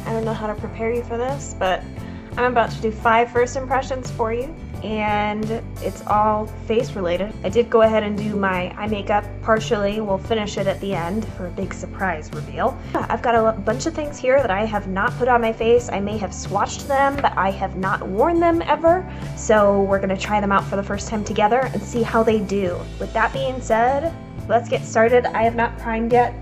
I don't know how to prepare you for this, but I'm about to do 5 first impressions for you, and it's all face related. I did go ahead and do my eye makeup partially. We'll finish it at the end for a big surprise reveal. I've got a bunch of things here that I have not put on my face. I may have swatched them, but I have not worn them ever. So we're gonna try them out for the first time together and see how they do. With that being said, let's get started. I have not primed yet.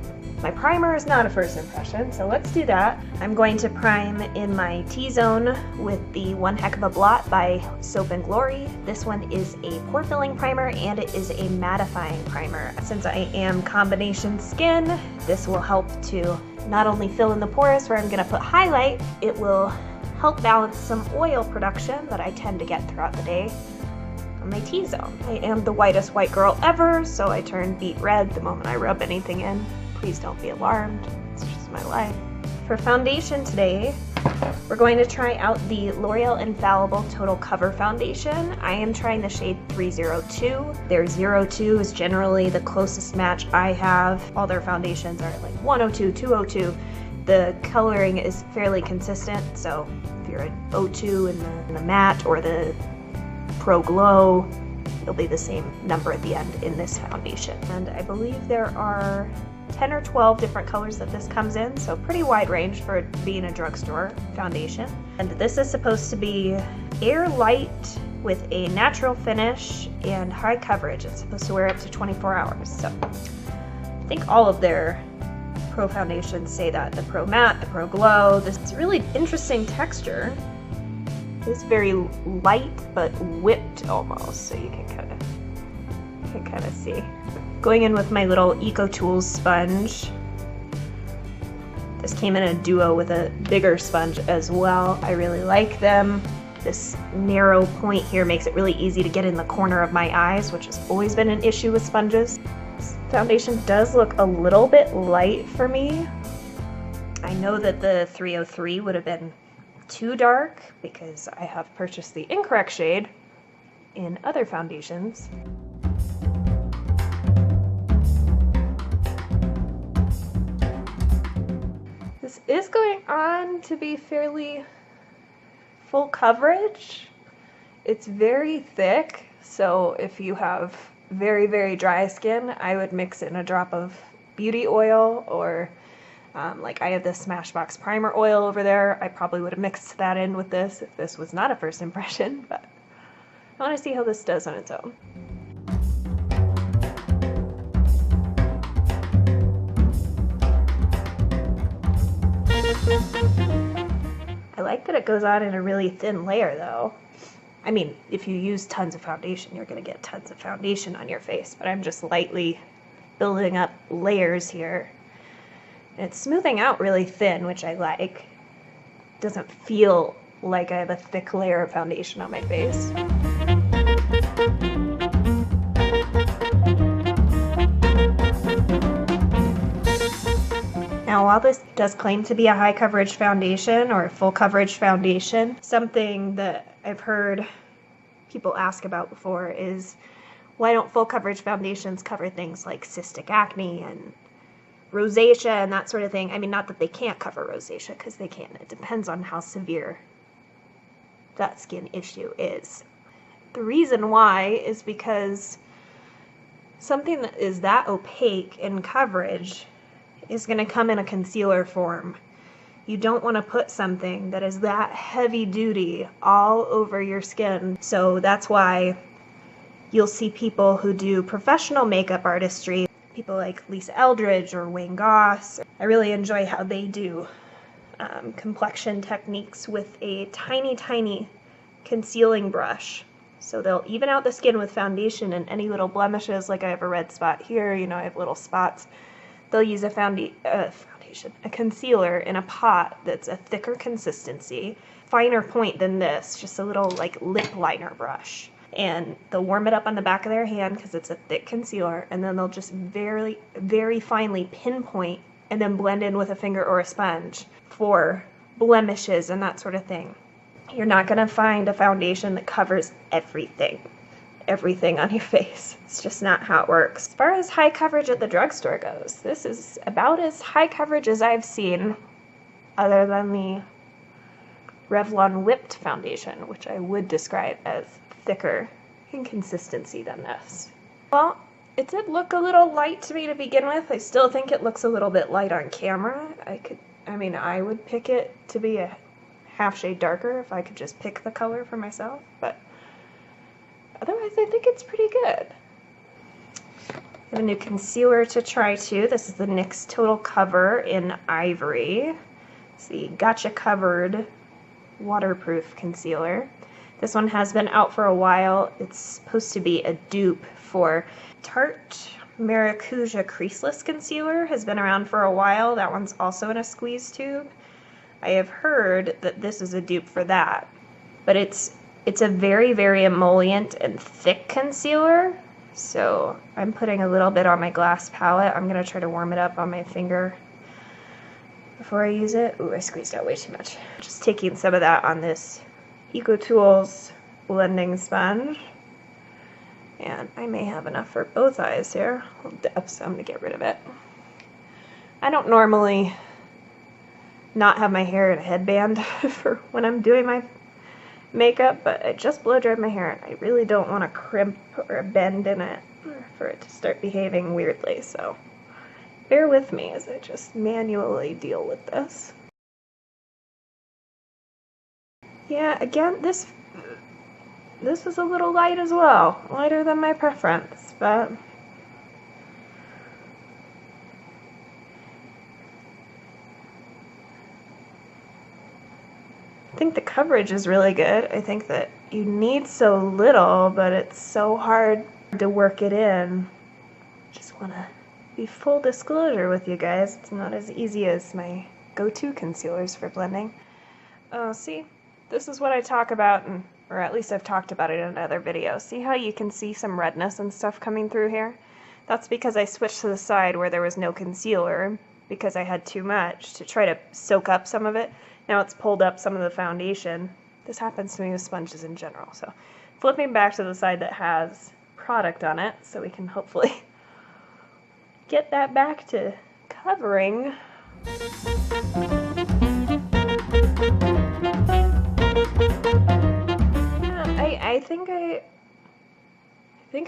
My primer is not a first impression, so let's do that. I'm going to prime in my T-zone with the One Heck of a Blot by Soap & Glory. This one is a pore filling primer and it is a mattifying primer. Since I am combination skin, this will help to not only fill in the pores where I'm gonna put highlight, it will help balance some oil production that I tend to get throughout the day on my T-zone. I am the whitest white girl ever, so I turn beet red the moment I rub anything in. Please don't be alarmed, it's just my life. For foundation today, we're going to try out the L'Oreal Infallible Total Cover Foundation. I am trying the shade 302. Their 02 is generally the closest match I have. All their foundations are like 102, 202. The coloring is fairly consistent, so if you're an 02 in the matte or the Pro Glow, it'll be the same number at the end in this foundation. And I believe there are 10 or 12 different colors that this comes in, so pretty wide range for being a drugstore foundation. And this is supposed to be air light with a natural finish and high coverage. It's supposed to wear up to 24 hours. So I think all of their Pro foundations say that. The Pro Matte, the Pro Glow. This is really interesting texture. It's very light but whipped almost, so you can kind of see. Going in with my little EcoTools sponge. This came in a duo with a bigger sponge as well. I really like them. This narrow point here makes it really easy to get in the corner of my eyes, which has always been an issue with sponges. This foundation does look a little bit light for me. I know that the 303 would have been too dark because I have purchased the incorrect shade in other foundations. This is going on to be fairly full coverage. It's very thick, so if you have very, very dry skin, I would mix in a drop of beauty oil or like I have this Smashbox primer oil over there. I probably would have mixed that in with this if this was not a first impression, but I want to see how this does on its own. I like that it goes on in a really thin layer though. I mean, if you use tons of foundation, you're going to get tons of foundation on your face, but I'm just lightly building up layers here. And it's smoothing out really thin, which I like. It doesn't feel like I have a thick layer of foundation on my face. Now, while this does claim to be a high coverage foundation or a full coverage foundation, something that I've heard people ask about before is why don't full coverage foundations cover things like cystic acne and rosacea and that sort of thing? I mean, not that they can't cover rosacea, because they can. It depends on how severe that skin issue is. The reason why is because something that is that opaque in coverage is going to come in a concealer form. You don't want to put something that is that heavy duty all over your skin. So that's why you'll see people who do professional makeup artistry, people like Lisa Eldridge or Wayne Goss. I really enjoy how they do complexion techniques with a tiny, tiny concealing brush. So they'll even out the skin with foundation and any little blemishes, like I have a red spot here, you know, I have little spots. They'll use a concealer in a pot that's a thicker consistency, finer point than this, just a little like lip liner brush. And they'll warm it up on the back of their hand because it's a thick concealer, and then they'll just very, very finely pinpoint and then blend in with a finger or a sponge for blemishes and that sort of thing. You're not going to find a foundation that covers everything on your face. It's just not how it works. As far as high coverage at the drugstore goes, this is about as high coverage as I've seen other than the Revlon Whipped foundation, which I would describe as thicker in consistency than this. Well, it did look a little light to me to begin with. I still think it looks a little bit light on camera. I would pick it to be a half shade darker if I could just pick the color for myself, but otherwise I think it's pretty good. I have a new concealer to try too. This is the NYX Total Cover in Ivory. It's the Gotcha Covered waterproof concealer. This one has been out for a while. It's supposed to be a dupe for Tarte Maracuja Creaseless Concealer. Has been around for a while. That one's also in a squeeze tube. I have heard that this is a dupe for that, but it's a very, very emollient and thick concealer. So I'm putting a little bit on my glass palette. I'm gonna try to warm it up on my finger before I use it. Ooh, I squeezed out way too much. Just taking some of that on this EcoTools blending sponge. And I may have enough for both eyes here. I'll dip some to get rid of it. I don't normally not have my hair in a headband for when I'm doing my makeup, but I just blow dried my hair and I really don't want to crimp or bend in it for it to start behaving weirdly, so bear with me as I just manually deal with this. Yeah, again, this is a little light as well, lighter than my preference, but I think the coverage is really good. I think that you need so little, but it's so hard to work it in. Just want to be full disclosure with you guys. It's not as easy as my go-to concealers for blending. Oh, see? This is what I talk about, or at least I've talked about it in another video. See how you can see some redness and stuff coming through here? That's because I switched to the side where there was no concealer because I had too much to try to soak up some of it. Now it's pulled up some of the foundation. This happens to me with sponges in general. So flipping back to the side that has product on it so we can hopefully get that back to covering. Yeah, I think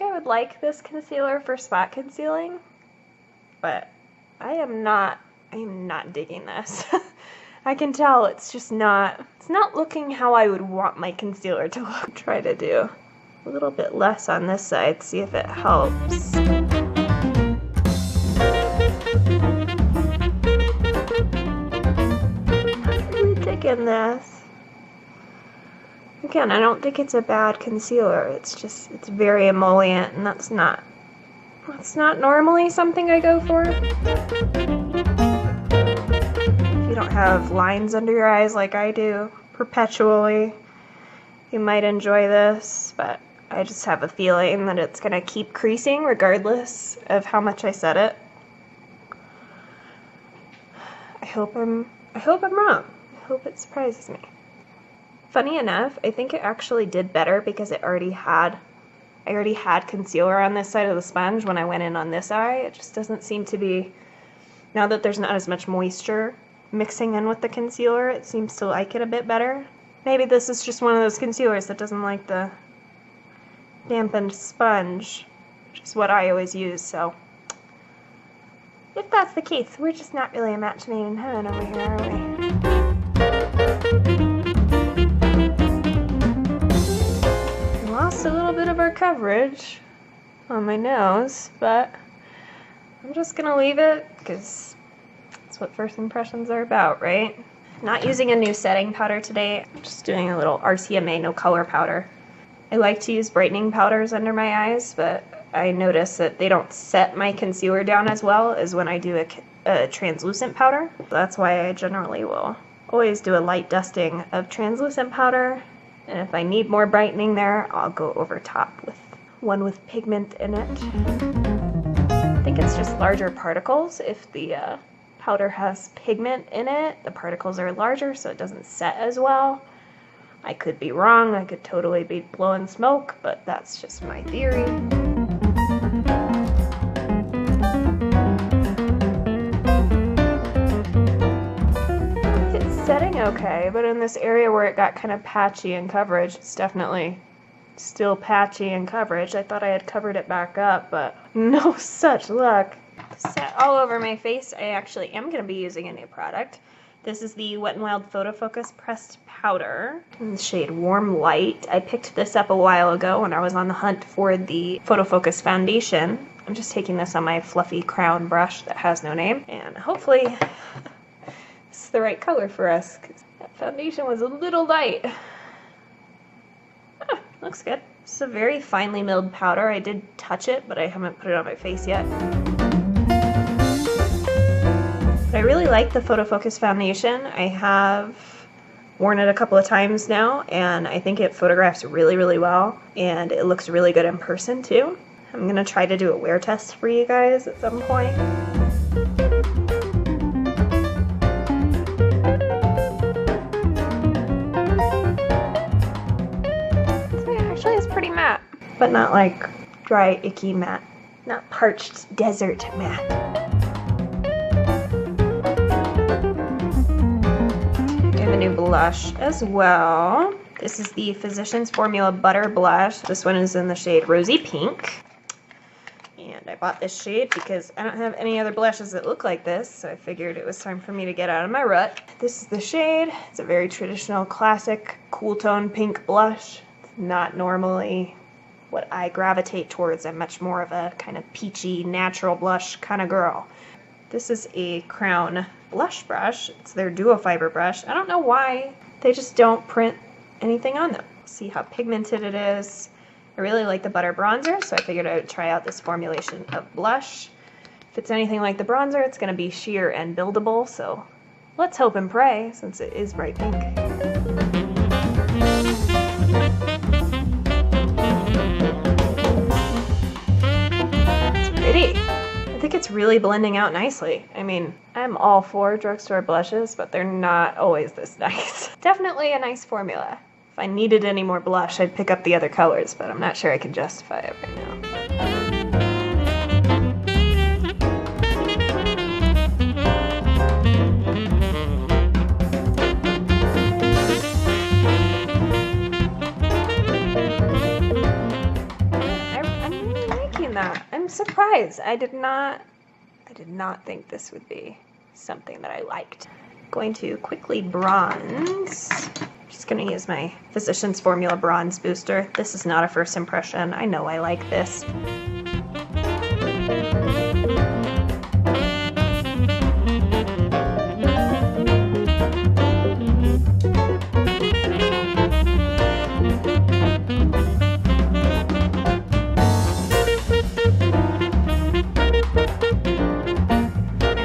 I would like this concealer for spot concealing, but I am not digging this. I can tell it's not looking how I would want my concealer to look. Try to do a little bit less on this side, see if it helps. Not really digging this. Again, I don't think it's a bad concealer. It's very emollient, and that's not normally something I go for. You don't have lines under your eyes like I do perpetually, you might enjoy this, but I just have a feeling that it's gonna keep creasing regardless of how much I set it. I hope I'm wrong. I hope it surprises me. Funny enough, I think it actually did better because I already had concealer on this side of the sponge when I went in on this eye. It just doesn't seem to be, now that there's not as much moisture mixing in with the concealer, it seems to like it a bit better. Maybe this is just one of those concealers that doesn't like the dampened sponge, which is what I always use, so if that's the case, we're just not really a match made in heaven over here, are we? We lost a little bit of our coverage on my nose, but I'm just gonna leave it because that's what first impressions are about, right? Not using a new setting powder today. I'm just doing a little RCMA no color powder. I like to use brightening powders under my eyes, but I notice that they don't set my concealer down as well as when I do a translucent powder. That's why I generally will always do a light dusting of translucent powder, and if I need more brightening there, I'll go over top with one with pigment in it. I think it's just larger particles. If the powder has pigment in it, the particles are larger, so it doesn't set as well. I could be wrong, I could totally be blowing smoke, but that's just my theory. It's setting okay, but in this area where it got kind of patchy in coverage, it's definitely still patchy in coverage. I thought I had covered it back up, but no such luck. Set all over my face. I actually am going to be using a new product. This is the Wet n Wild Photo Focus Pressed Powder in the shade Warm Light. I picked this up a while ago when I was on the hunt for the Photo Focus foundation. I'm just taking this on my fluffy crown brush that has no name, and hopefully it's the right color for us, because that foundation was a little light. Looks good. It's a very finely milled powder. I did touch it, but I haven't put it on my face yet. But I really like the Photo Focus foundation. I have worn it a couple of times now, and I think it photographs really, really well, and it looks really good in person too. I'm gonna try to do a wear test for you guys at some point. Actually, it's pretty matte, but not like dry, icky matte. Not parched desert matte. I have a new blush as well. This is the Physicians Formula Butter Blush. This one is in the shade Rosy Pink. And I bought this shade because I don't have any other blushes that look like this, so I figured it was time for me to get out of my rut. This is the shade. It's a very traditional, classic, cool tone pink blush. It's not normally what I gravitate towards. I'm much more of a kind of peachy, natural blush kind of girl. This is a Crown blush brush. It's their duo fiber brush. I don't know why they just don't print anything on them. See how pigmented it is. I really like the butter bronzer, so I figured I would try out this formulation of blush. If it's anything like the bronzer, it's going to be sheer and buildable, so let's hope and pray, since it is bright pink. It's pretty. I think it's really blending out nicely. I mean, I'm all for drugstore blushes, but they're not always this nice. Definitely a nice formula. If I needed any more blush, I'd pick up the other colors, but I'm not sure I can justify it right now. I'm really liking that. I'm surprised. I did not think this would be something that I liked. Going to quickly bronze. Just going to use my Physicians Formula Bronze Booster. This is not a first impression. I know I like this. I'm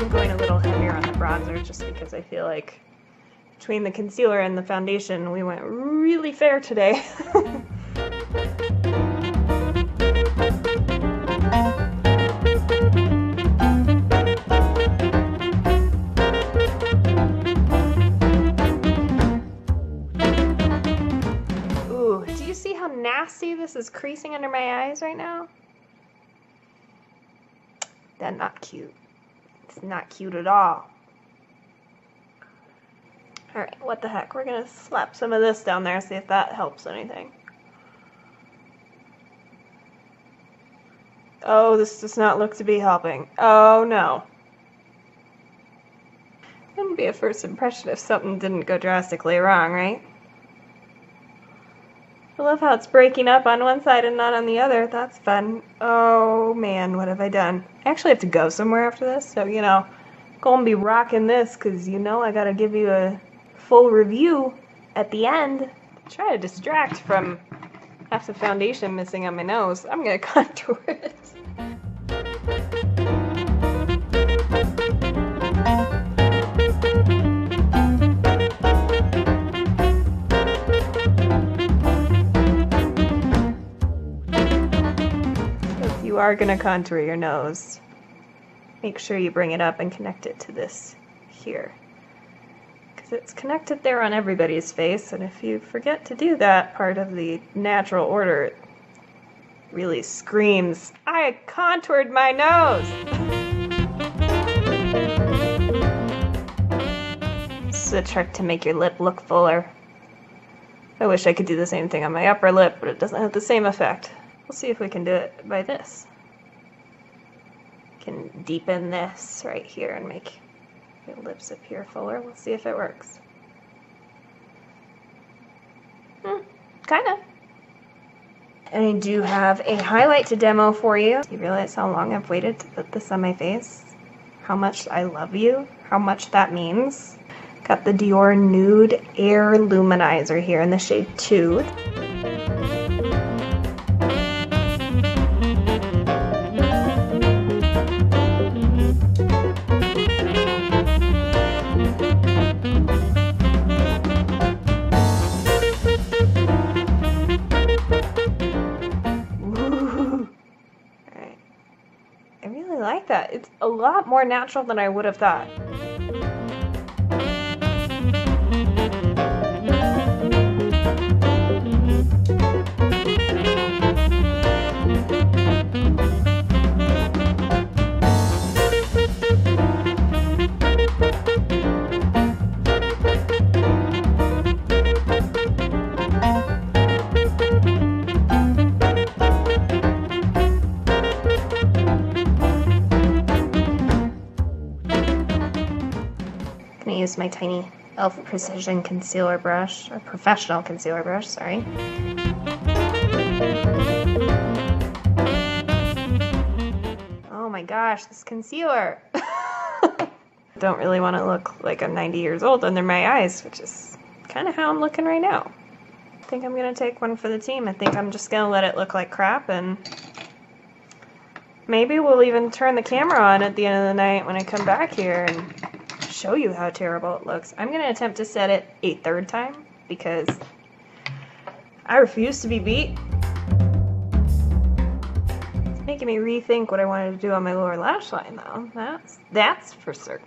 going a little heavier on the bronzer just because I feel like between the concealer and the foundation, we went really fair today. Ooh, do you see how nasty this is creasing under my eyes right now? That's not cute. It's not cute at all. Alright, what the heck? We're gonna slap some of this down there, see if that helps anything. Oh, this does not look to be helping. Oh no. Wouldn't be a first impression if something didn't go drastically wrong, right? I love how it's breaking up on one side and not on the other. That's fun. Oh man, what have I done? I actually have to go somewhere after this, so you know, gonna be rocking this because you know I gotta give you a full review at the end. Try to distract from half the foundation missing on my nose. I'm gonna contour it. If you are gonna contour your nose, make sure you bring it up and connect it to this here. It's connected there on everybody's face, and if you forget to do that part of the natural order, it really screams, I contoured my nose! This is a trick to make your lip look fuller. I wish I could do the same thing on my upper lip, but it doesn't have the same effect. We'll see if we can do it by this. Can deepen this right here and make your lips appear fuller. We'll see if it works. Kinda. And I do have a highlight to demo for you. You realize how long I've waited to put this on my face? How much I love you? How much that means? Got the Dior Nude Air Luminizer here in the shade 2. I really like that. It's a lot more natural than I would have thought. I'm gonna use my tiny e.l.f. Precision Concealer Brush, or Professional Concealer Brush, sorry. Oh my gosh, this concealer! Don't really want to look like I'm 90 years old under my eyes, which is kind of how I'm looking right now. I think I'm gonna take one for the team. I think I'm just gonna let it look like crap, and maybe we'll even turn the camera on at the end of the night when I come back here and show you how terrible it looks. I'm going to attempt to set it a third time because I refuse to be beat. It's making me rethink what I wanted to do on my lower lash line though. That's for certain.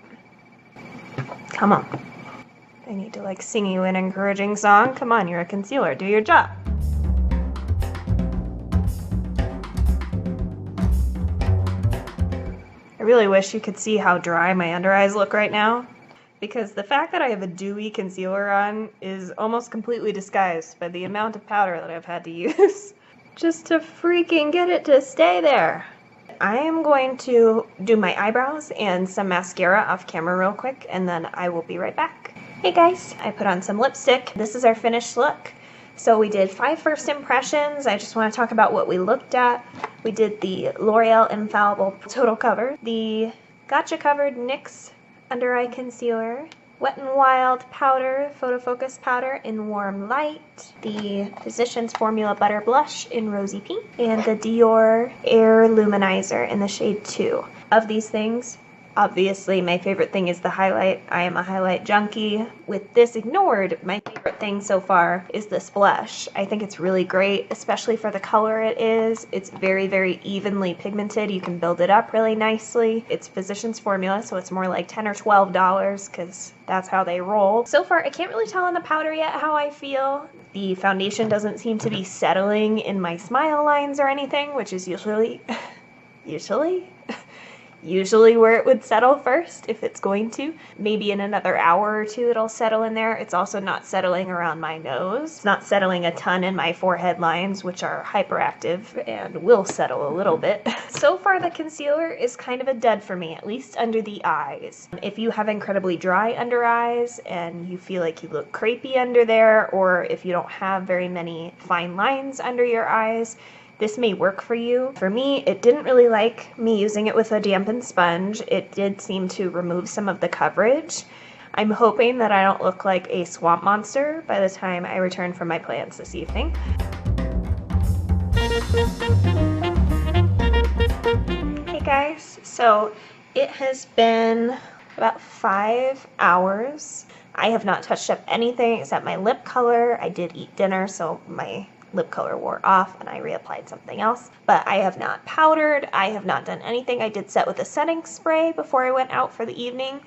Come on. I need to like sing you an encouraging song. Come on, you're a concealer. Do your job. I really wish you could see how dry my under eyes look right now, because the fact that I have a dewy concealer on is almost completely disguised by the amount of powder that I've had to use just to freaking get it to stay there. I am going to do my eyebrows and some mascara off camera real quick, and then I will be right back. Hey guys, I put on some lipstick. This is our finished look. So we did 5 first impressions. I just want to talk about what we looked at. We did the L'Oreal Infallible Total Cover, the Gotcha Covered NYX Under Eye Concealer, Wet n Wild Powder, Photo Focus Powder in Warm Light, the Physicians Formula Butter Blush in Rosy Pink, and the Dior Air Luminizer in the shade 2. Of these things, obviously my favorite thing is the highlight. I am a highlight junkie. With this ignored, my favorite thing so far is this blush. I think it's really great, especially for the color it is. It's very, very evenly pigmented. You can build it up really nicely. It's Physicians Formula, so it's more like $10 or $12 because that's how they roll. So far, I can't really tell on the powder yet how I feel. The foundation doesn't seem to be settling in my smile lines or anything, which is usually where it would settle first, if it's going to. Maybe in another hour or two it'll settle in there. It's also not settling around my nose. It's not settling a ton in my forehead lines, which are hyperactive and will settle a little bit. So far the concealer is kind of a dud for me, at least under the eyes. If you have incredibly dry under eyes and you feel like you look crepey under there, or if you don't have very many fine lines under your eyes, this may work for you. For me, it didn't really like me using it with a dampened sponge. It did seem to remove some of the coverage. I'm hoping that I don't look like a swamp monster by the time I return from my plans this evening. Hey guys, so it has been about 5 hours. I have not touched up anything except my lip color. I did eat dinner, so my lip color wore off and I reapplied something else, but I have not powdered. I have not done anything. I did set with a setting spray before I went out for the evening,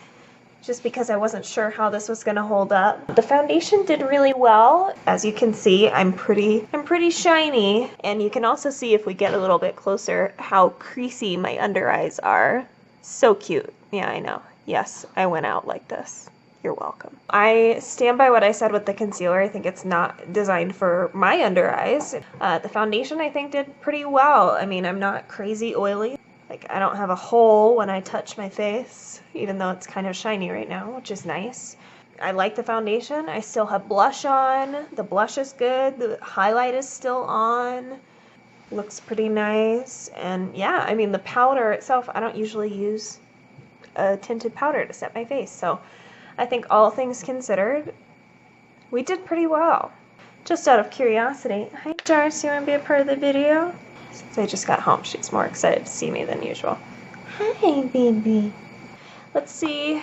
just because I wasn't sure how this was going to hold up. The foundation did really well. As you can see, I'm pretty shiny, and you can also see, if we get a little bit closer, how creasy my under eyes are. So cute. Yeah, I know. Yes, I went out like this. You're welcome. I stand by what I said with the concealer. I think it's not designed for my under eyes. The foundation I think did pretty well. I mean, I'm not crazy oily. Like, I don't have a hole when I touch my face, even though it's kind of shiny right now, which is nice. I like the foundation. I still have blush on. The blush is good. The highlight is still on. Looks pretty nice. And yeah, I mean, the powder itself, I don't usually use a tinted powder to set my face. So I think all things considered, we did pretty well. Just out of curiosity, hi Darcy, you want to be a part of the video? Since I just got home, she's more excited to see me than usual. Hi, baby. Let's see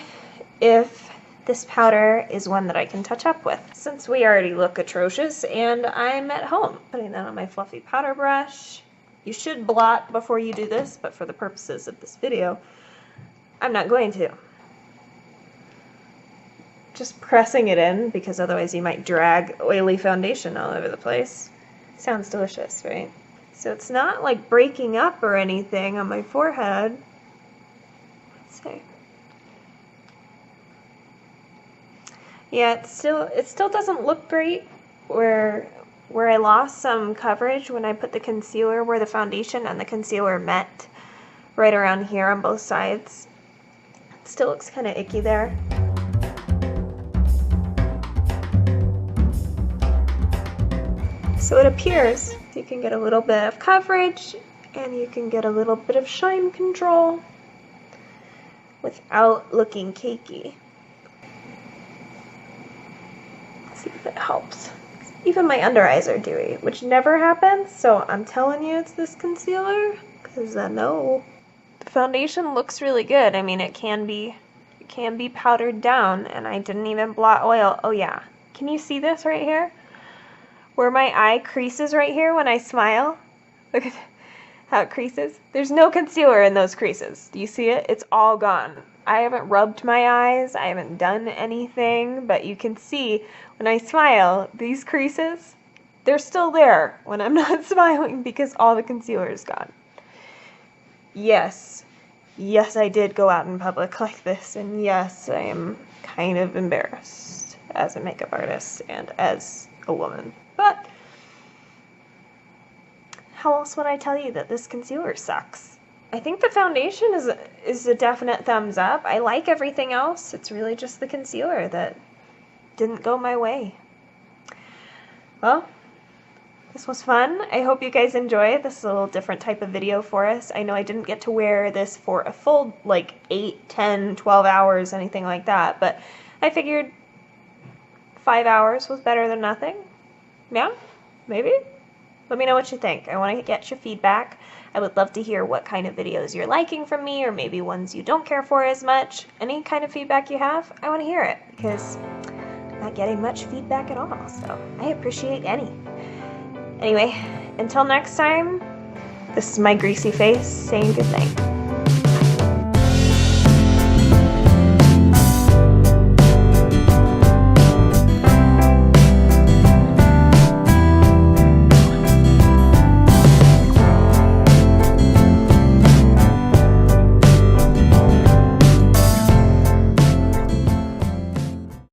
if this powder is one that I can touch up with, since we already look atrocious and I'm at home. Putting that on my fluffy powder brush. You should blot before you do this, but for the purposes of this video, I'm not going to. Just pressing it in, because otherwise you might drag oily foundation all over the place. Sounds delicious, right? So it's not like breaking up or anything on my forehead. Let's see. Yeah, it still doesn't look great where I lost some coverage when I put the concealer, where the foundation and the concealer met right around here on both sides. It still looks kind of icky there. So it appears you can get a little bit of coverage and you can get a little bit of shine control without looking cakey. Let's see if it helps. Even my under eyes are dewy, which never happens, so I'm telling you it's this concealer, because I know. The foundation looks really good. I mean, it can be powdered down, and I didn't even blot oil. Oh yeah, can you see this right here? Where my eye creases right here when I smile. Look at how it creases. There's no concealer in those creases. Do you see it? It's all gone. I haven't rubbed my eyes. I haven't done anything, but you can see when I smile, these creases, they're still there when I'm not smiling because all the concealer is gone. Yes, I did go out in public like this, and yes, I am kind of embarrassed as a makeup artist and as a woman. But how else would I tell you that this concealer sucks? I think the foundation is a definite thumbs up. I like everything else. It's really just the concealer that didn't go my way. Well, this was fun. I hope you guys enjoyed. This is a little different type of video for us. I know I didn't get to wear this for a full like 8, 10, 12 hours, anything like that, but I figured 5 hours was better than nothing. Yeah, maybe? Let me know what you think. I want to get your feedback. I would love to hear what kind of videos you're liking from me, or maybe ones you don't care for as much. Any kind of feedback you have, I want to hear it, because I'm not getting much feedback at all, so I appreciate any. Anyway, until next time, this is my greasy face saying good night.